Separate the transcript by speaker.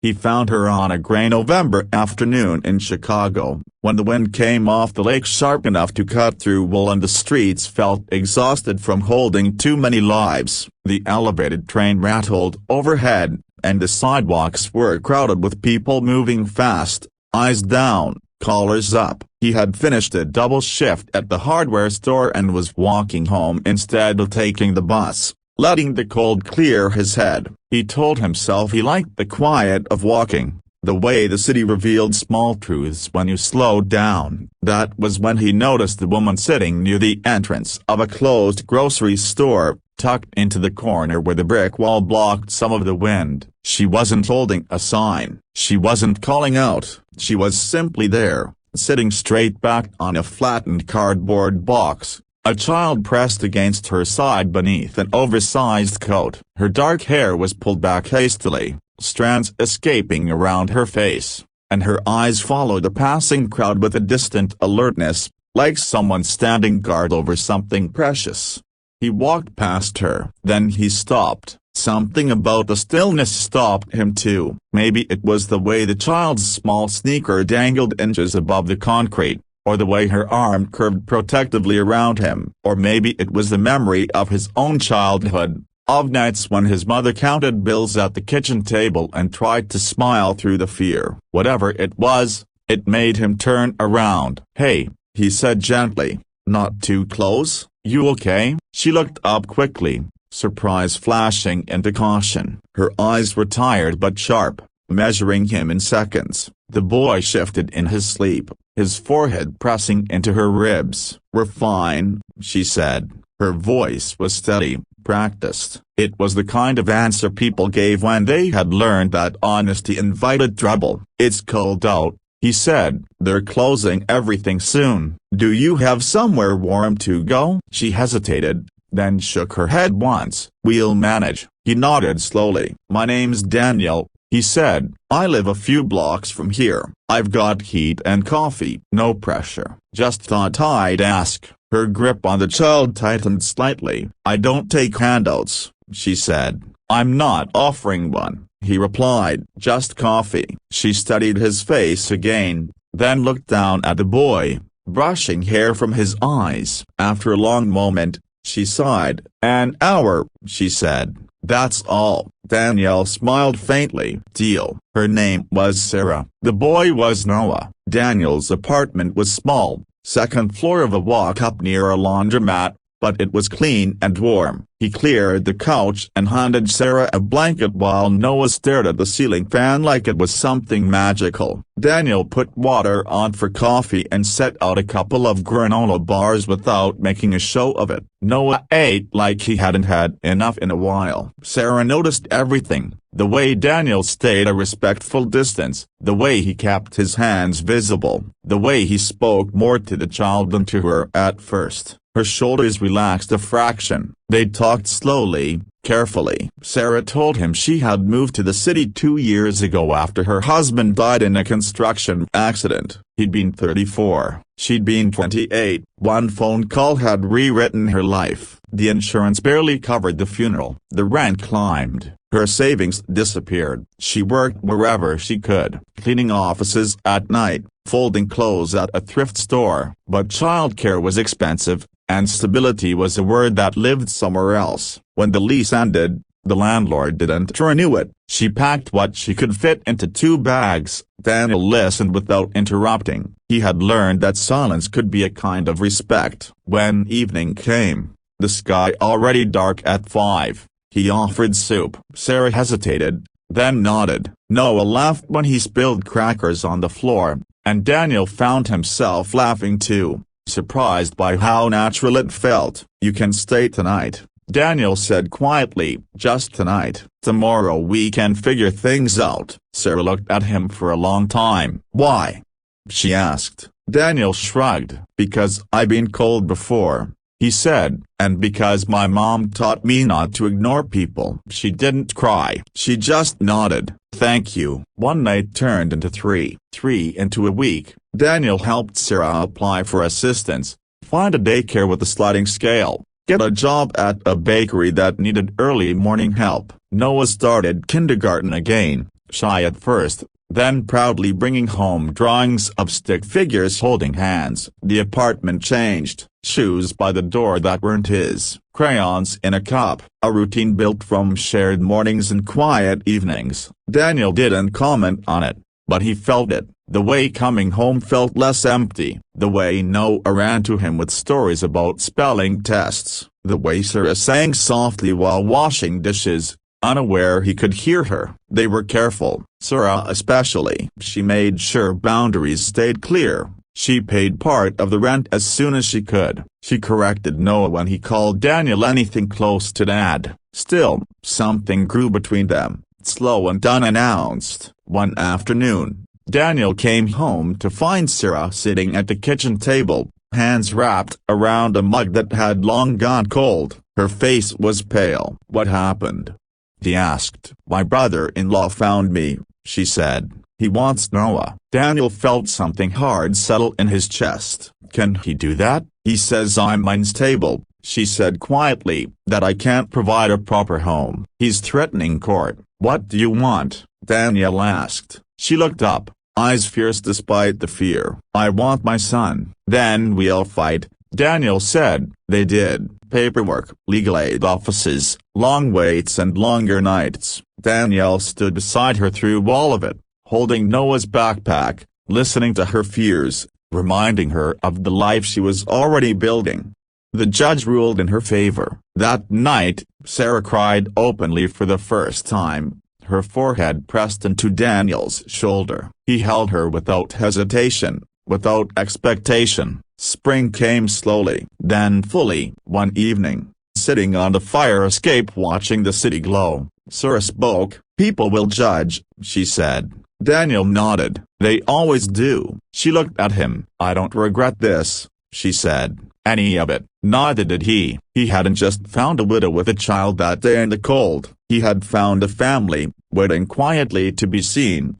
Speaker 1: He found her on a gray November afternoon in Chicago, when the wind came off the lake sharp enough to cut through wool and the streets felt exhausted from holding too many lives. The elevated train rattled overhead, and the sidewalks were crowded with people moving fast, eyes down, collars up. He had finished a double shift at the hardware store and was walking home instead of taking the bus, letting the cold clear his head. He told himself he liked the quiet of walking, the way the city revealed small truths when you slowed down. That was when he noticed the woman sitting near the entrance of a closed grocery store, tucked into the corner where the brick wall blocked some of the wind. She wasn't holding a sign. She wasn't calling out. She was simply there, sitting straight back on a flattened cardboard box, a child pressed against her side beneath an oversized coat. Her dark hair was pulled back hastily, strands escaping around her face, and her eyes followed the passing crowd with a distant alertness, like someone standing guard over something precious. He walked past her. Then he stopped. Something about the stillness stopped him too. Maybe it was the way the child's small sneaker dangled inches above the concrete, or the way her arm curved protectively around him. Or maybe it was the memory of his own childhood, of nights when his mother counted bills at the kitchen table and tried to smile through the fear. Whatever it was, it made him turn around. "Hey," he said gently, "not too close, you okay?" She looked up quickly, surprise flashing into caution. Her eyes were tired but sharp, measuring him in seconds. The boy shifted in his sleep, his forehead pressing into her ribs. "We're fine," she said. Her voice was steady, practiced. It was the kind of answer people gave when they had learned that honesty invited trouble. "It's cold out," he said. "They're closing everything soon. Do you have somewhere warm to go?" She hesitated, then shook her head once. "We'll manage." He nodded slowly. "My name's Daniel," he said. "I live a few blocks from here. I've got heat and coffee." "No pressure. Just thought I'd ask." Her grip on the child tightened slightly. "I don't take handouts," she said. "I'm not offering one," he replied. "Just coffee." She studied his face again, then looked down at the boy, brushing hair from his eyes. After a long moment, she sighed. "An hour," she said. "That's all." Danielle smiled faintly. "Deal." Her name was Sarah. The boy was Noah. Daniel's apartment was small, second floor of a walk-up near a laundromat, but it was clean and warm. He cleared the couch and handed Sarah a blanket while Noah stared at the ceiling fan like it was something magical. Daniel put water on for coffee and set out a couple of granola bars without making a show of it. Noah ate like he hadn't had enough in a while. Sarah noticed everything: the way Daniel stayed a respectful distance, the way he kept his hands visible, the way he spoke more to the child than to her at first. Her shoulders relaxed a fraction. They talked slowly, carefully. Sarah told him she had moved to the city 2 years ago after her husband died in a construction accident. He'd been 34. She'd been 28. One phone call had rewritten her life. The insurance barely covered the funeral. The rent climbed. Her savings disappeared. She worked wherever she could, cleaning offices at night, folding clothes at a thrift store. But childcare was expensive, and stability was a word that lived somewhere else. When the lease ended, the landlord didn't renew it. She packed what she could fit into 2 bags. Daniel listened without interrupting. He had learned that silence could be a kind of respect. When evening came, the sky already dark at 5, he offered soup. Sarah hesitated, then nodded. Noah laughed when he spilled crackers on the floor, and Daniel found himself laughing too, surprised by how natural it felt. "You can stay tonight," Daniel said quietly. "Just tonight. Tomorrow we can figure things out." Sarah looked at him for a long time. "Why?" she asked. Daniel shrugged. "Because I've been cold before," he said, "and because my mom taught me not to ignore people." She didn't cry. She just nodded. "Thank you." One night turned into three into a week. Daniel helped Sarah apply for assistance, find a daycare with a sliding scale, get a job at a bakery that needed early morning help. Noah started kindergarten again, shy at first, then proudly bringing home drawings of stick figures holding hands. The apartment changed, shoes by the door that weren't his, crayons in a cup, a routine built from shared mornings and quiet evenings. Daniel didn't comment on it, but he felt it. The way coming home felt less empty, the way Noah ran to him with stories about spelling tests, the way Sarah sang softly while washing dishes, unaware he could hear her. They were careful, Sarah especially. She made sure boundaries stayed clear. She paid part of the rent as soon as she could. She corrected Noah when he called Daniel anything close to Dad. Still, something grew between them, slow and unannounced. One afternoon, Daniel came home to find Sarah sitting at the kitchen table, hands wrapped around a mug that had long gone cold. Her face was pale. "What happened?" he asked. "My brother-in-law found me," she said. "He wants Noah." Daniel felt something hard settle in his chest. "Can he do that?" "He says I'm unstable," she said quietly, "that I can't provide a proper home. He's threatening court." "What do you want?" Daniel asked. She looked up, eyes fierce despite the fear. "I want my son." "Then we'll fight," Daniel said. They did. Paperwork, legal aid offices, long waits and longer nights. Daniel stood beside her through all of it, holding Noah's backpack, listening to her fears, reminding her of the life she was already building. The judge ruled in her favor. That night, Sarah cried openly for the first time, her forehead pressed into Daniel's shoulder. He held her without hesitation, without expectation. Spring came slowly, then fully. One evening, sitting on the fire escape watching the city glow, Sarah spoke. "People will judge," she said. Daniel nodded. "They always do." She looked at him. "I don't regret this," she said. "Any of it." Neither did he. He hadn't just found a widow with a child that day in the cold. He had found a family, waiting quietly to be seen,